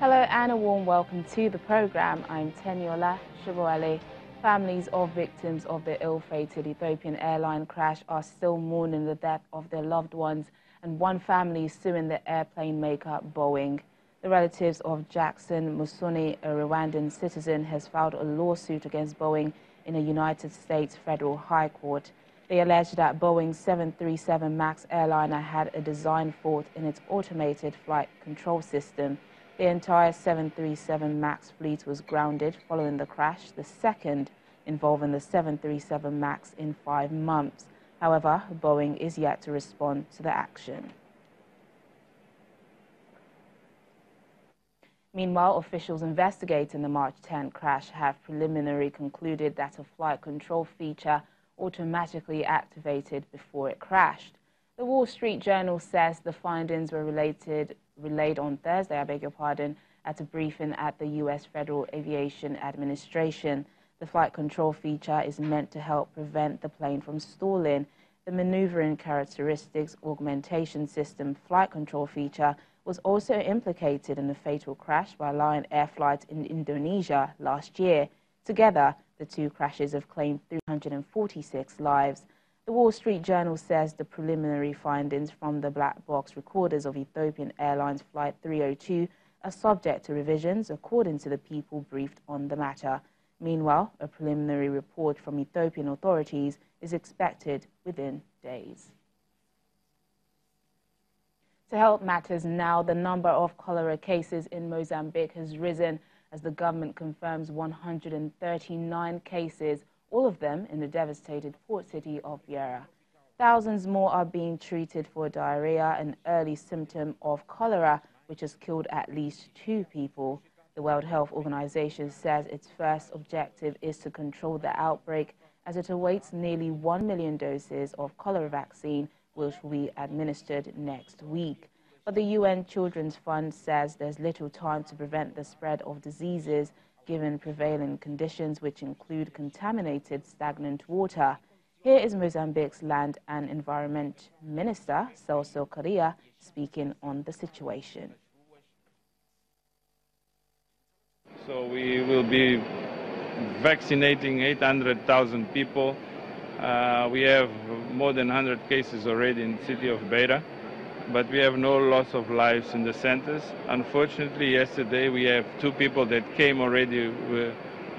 Hello and a warm welcome to the program. I'm Teniola Shiboale. Families of victims of the ill-fated Ethiopian airline crash are still mourning the death of their loved ones, and one family is suing the airplane maker Boeing. The relatives of Jackson Musoni, a Rwandan citizen, has filed a lawsuit against Boeing in a United States federal high court. They allege that Boeing's 737 MAX airliner had a design fault in its automated flight control system. The entire 737 MAX fleet was grounded following the crash, the second involving the 737 MAX in 5 months. However, Boeing is yet to respond to the action. Meanwhile, officials investigating the March 10 crash have preliminarily concluded that a flight control feature automatically activated before it crashed. The Wall Street Journal says the findings were relayed on Thursday, at a briefing at the U.S. Federal Aviation Administration. The flight control feature is meant to help prevent the plane from stalling. The maneuvering characteristics augmentation system flight control feature was also implicated in the fatal crash by Lion Air flight in Indonesia last year. Together, the two crashes have claimed 346 lives. The Wall Street Journal says the preliminary findings from the black box recorders of Ethiopian Airlines Flight 302 are subject to revisions, according to the people briefed on the matter. Meanwhile, a preliminary report from Ethiopian authorities is expected within days. To help matters now, the number of cholera cases in Mozambique has risen as the government confirms 139 cases, all of them in the devastated port city of Beira. Thousands more are being treated for diarrhea, an early symptom of cholera, which has killed at least 2 people. The World Health Organization says its first objective is to control the outbreak as it awaits nearly 1 million doses of cholera vaccine, which will be administered next week. But the UN Children's Fund says there's little time to prevent the spread of diseases given prevailing conditions, which include contaminated stagnant water. Here is Mozambique's Land and Environment Minister, Celso Correa, speaking on the situation. So we will be vaccinating 800,000 people. We have more than 100 cases already in the city of Beira, but we have no loss of lives in the centers. Unfortunately, yesterday we have 2 people that came already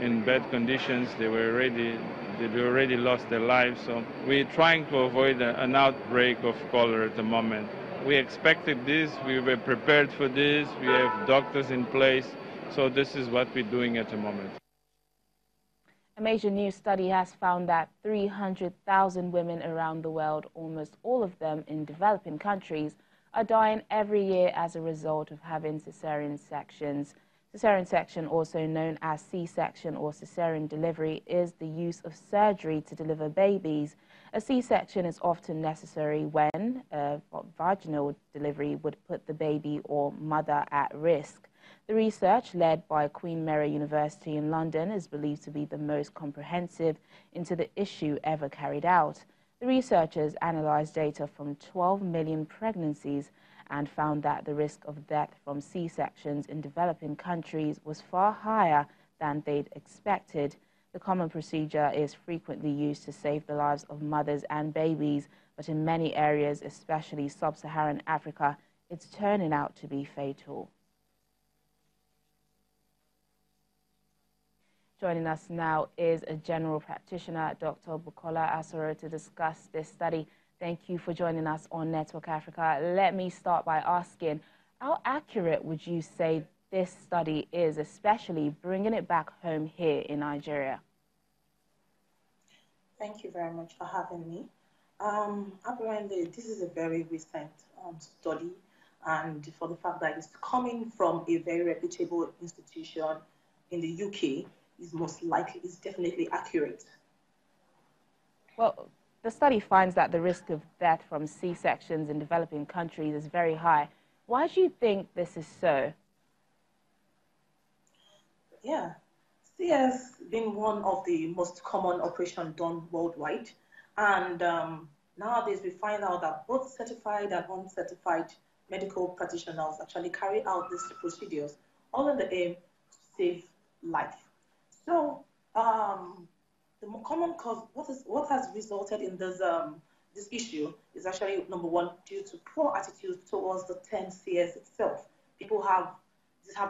in bad conditions. They already lost their lives. So we're trying to avoid an outbreak of cholera at the moment. We expected this. We were prepared for this. We have doctors in place. So this is what we're doing at the moment. A major new study has found that 300,000 women around the world, almost all of them in developing countries, are dying every year as a result of having cesarean sections. Cesarean section, also known as C-section or cesarean delivery, is the use of surgery to deliver babies. A C-section is often necessary when a vaginal delivery would put the baby or mother at risk. The research, led by Queen Mary University in London, is believed to be the most comprehensive into the issue ever carried out. The researchers analyzed data from 12 million pregnancies and found that the risk of death from C-sections in developing countries was far higher than they'd expected. The common procedure is frequently used to save the lives of mothers and babies, but in many areas, especially sub-Saharan Africa, it's turning out to be fatal. Joining us now is a general practitioner, Dr. Bukola Asoro, to discuss this study. Thank you for joining us on Network Africa. Let me start by asking, how accurate would you say this study is, especially bringing it back home here in Nigeria? Thank you very much for having me. Apparently, this is a very recent study, and for the fact that it's coming from a very reputable institution in the UK, is definitely accurate. Well, the study finds that the risk of death from C-sections in developing countries is very high. Why do you think this is so? Yeah, C has been one of the most common operations done worldwide. And nowadays we find out that both certified and uncertified medical practitioners actually carry out these procedures all in the aim to save life. So the more common cause, what has resulted in this issue is actually number one due to poor attitudes towards the term CS itself. People have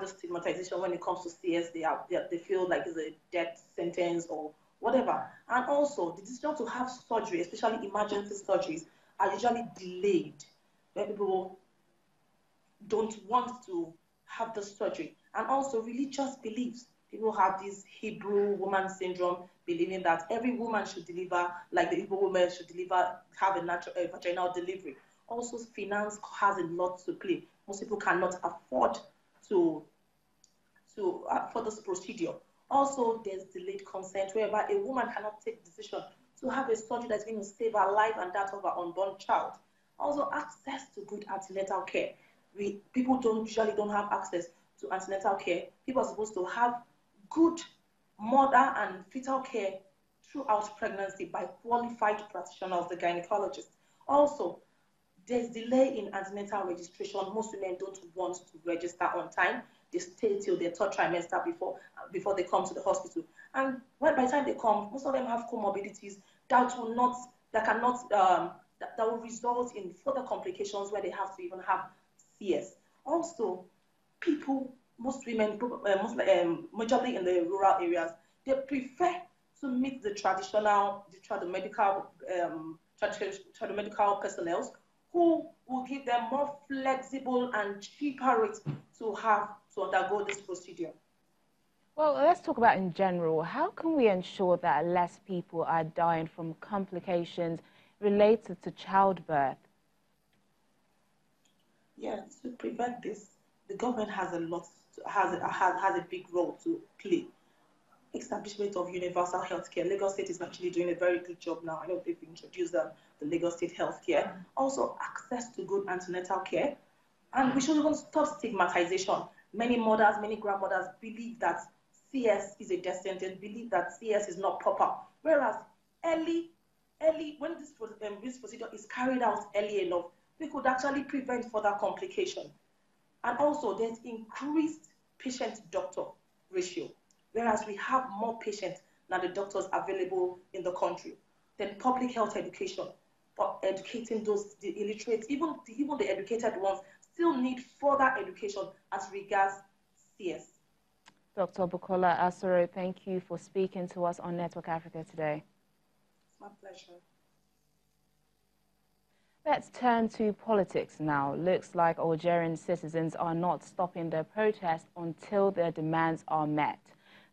the stigmatization when it comes to CS. They feel like it's a death sentence or whatever. And also the decision to have surgery, especially emergency surgeries, are usually delayed when people don't want to have the surgery. And also religious beliefs. People have this Hebrew woman syndrome, believing that every woman should deliver, like the Hebrew woman should deliver, have a vaginal delivery. Also, finance has a lot to play. Most people cannot afford for this procedure. Also, there's delayed consent, whereby a woman cannot take the decision to have a surgery that's going to save her life and that of her unborn child. Also, access to good antenatal care. People usually don't have access to antenatal care. People are supposed to have good mother and fetal care throughout pregnancy by qualified practitioners, the gynecologist. Also, there's delay in antenatal registration. Most women don't want to register on time. They stay till their third trimester before they come to the hospital. And by the time they come, most of them have comorbidities that will result in further complications where they have to even have CS. Also, most women, majorly in the rural areas, they prefer to meet the traditional medical personnel who will give them more flexible and cheaper rates to undergo this procedure. Well, let's talk about in general. How can we ensure that less people are dying from complications related to childbirth? Yes, to prevent this, the government has a big role to play. Establishment of universal healthcare. Lagos State is actually doing a very good job now. I know they've introduced the Lagos State healthcare. Also, access to good antenatal care. And we should even stop stigmatization. Many mothers, many grandmothers believe that CS is a death sentence, believe that CS is not proper. Whereas when this procedure is carried out early enough, we could actually prevent further complication. And also, there's increased patient-doctor ratio. Whereas we have more patients than the doctors available in the country. Then public health education, but educating the illiterate, even the educated ones, still need further education as regards CS. Dr. Bukola Asoro, thank you for speaking to us on Network Africa today. It's my pleasure. Let's turn to politics now. Looks like Algerian citizens are not stopping their protest until their demands are met.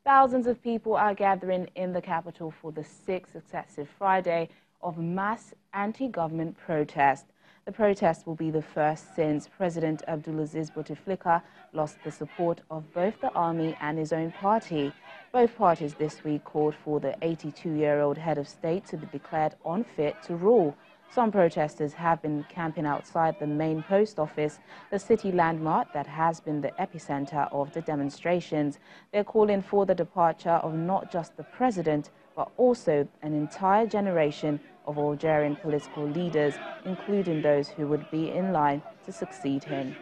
Thousands of people are gathering in the capital for the 6th successive Friday of mass anti-government protest. The protest will be the first since President Abdulaziz Bouteflika lost the support of both the army and his own party. Both parties this week called for the 82-year-old head of state to be declared unfit to rule. Some protesters have been camping outside the main post office, the city landmark that has been the epicenter of the demonstrations. They're calling for the departure of not just the president, but also an entire generation of Algerian political leaders, including those who would be in line to succeed him.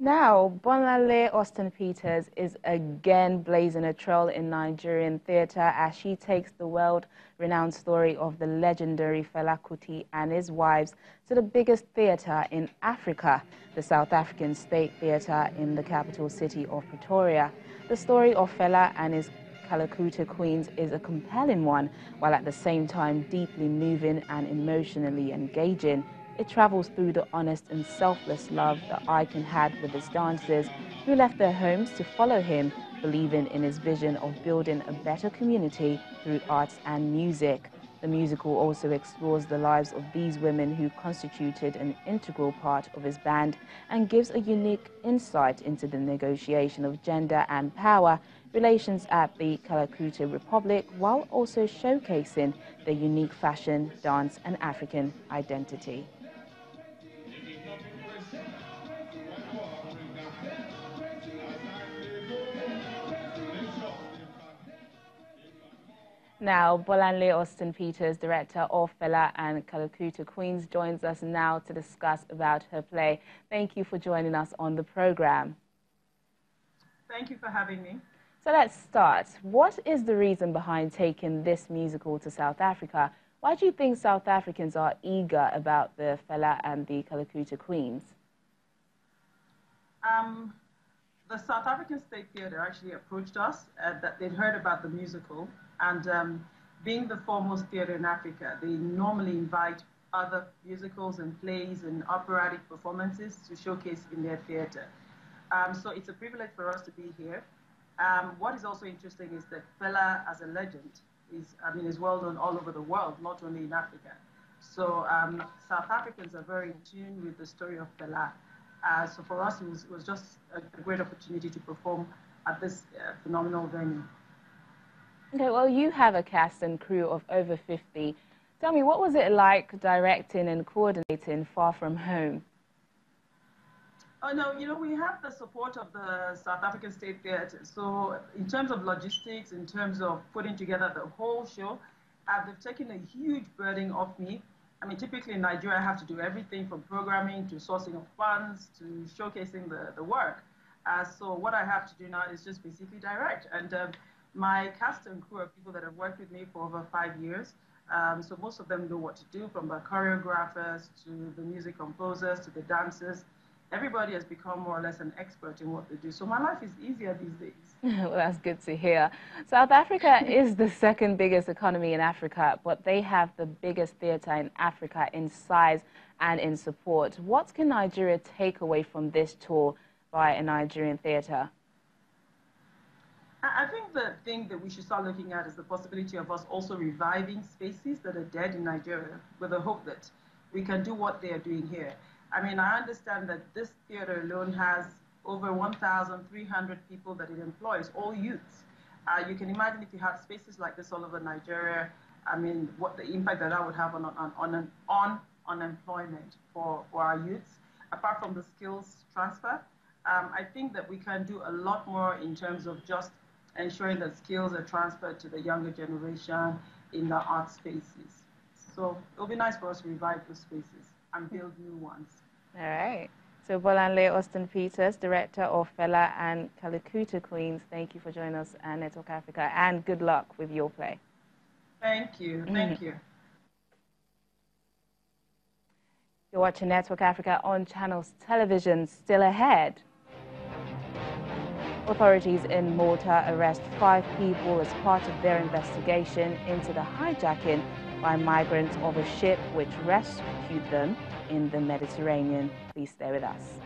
Now, Bonale Austin Peters is again blazing a trail in Nigerian theatre as she takes the world-renowned story of the legendary Fela Kuti and his wives to the biggest theatre in Africa, the South African State Theatre in the capital city of Pretoria. The story of Fela and his Kalakuta Queens is a compelling one, while at the same time deeply moving and emotionally engaging. It travels through the honest and selfless love the icon had with his dancers, who left their homes to follow him, believing in his vision of building a better community through arts and music. The musical also explores the lives of these women who constituted an integral part of his band and gives a unique insight into the negotiation of gender and power relations at the Calcutta Republic, while also showcasing their unique fashion, dance and African identity. Now, Bolanle Austin Peters, director of Fela and Calcutta Queens, joins us now to discuss about her play. Thank you for joining us on the program. Thank you for having me. So let's start. What is the reason behind taking this musical to South Africa? Why do you think South Africans are eager about the Fela and the Calcutta Queens? The South African State Theatre actually approached us, that they'd heard about the musical, and being the foremost theatre in Africa, they normally invite other musicals and plays and operatic performances to showcase in their theatre. So it's a privilege for us to be here. What is also interesting is that Fela, as a legend, is well known all over the world, not only in Africa. So South Africans are very in tune with the story of Fela. So for us, it was just a great opportunity to perform at this phenomenal venue. Okay, well, you have a cast and crew of over 50. Tell me, what was it like directing and coordinating far from home? Oh, no, we have the support of the South African State Theatre. So in terms of logistics, in terms of putting together the whole show, they've taken a huge burden off me. I mean, typically in Nigeria, I have to do everything from programming to sourcing of funds to showcasing the work. So what I have to do now is just basically direct. And my cast and crew are people that have worked with me for over 5 years. So most of them know what to do, from the choreographers to the music composers to the dancers. Everybody has become more or less an expert in what they do. So my life is easier these days. Well, that's good to hear. South Africa is the second biggest economy in Africa, but they have the biggest theatre in Africa in size and in support. What can Nigeria take away from this tour by a Nigerian theatre? I think the thing that we should start looking at is the possibility of us also reviving spaces that are dead in Nigeria, with the hope that we can do what they are doing here. I mean, I understand that this theatre alone has over 1,300 people that it employs, all youths. You can imagine if you had spaces like this all over Nigeria, I mean, what the impact that would have on unemployment for our youths, apart from the skills transfer. I think that we can do a lot more in terms of just ensuring that skills are transferred to the younger generation in the art spaces. So it'll be nice for us to revive those spaces and build new ones. All right. So Bolanle Austin Peters, director of Fela and Calcutta Queens, thank you for joining us at Network Africa, and good luck with your play. Thank you. Thank you. You're watching Network Africa on Channels Television. Still ahead. Authorities in Malta arrest 5 people as part of their investigation into the hijacking by migrants of a ship which rescued them in the Mediterranean. Please stay with us.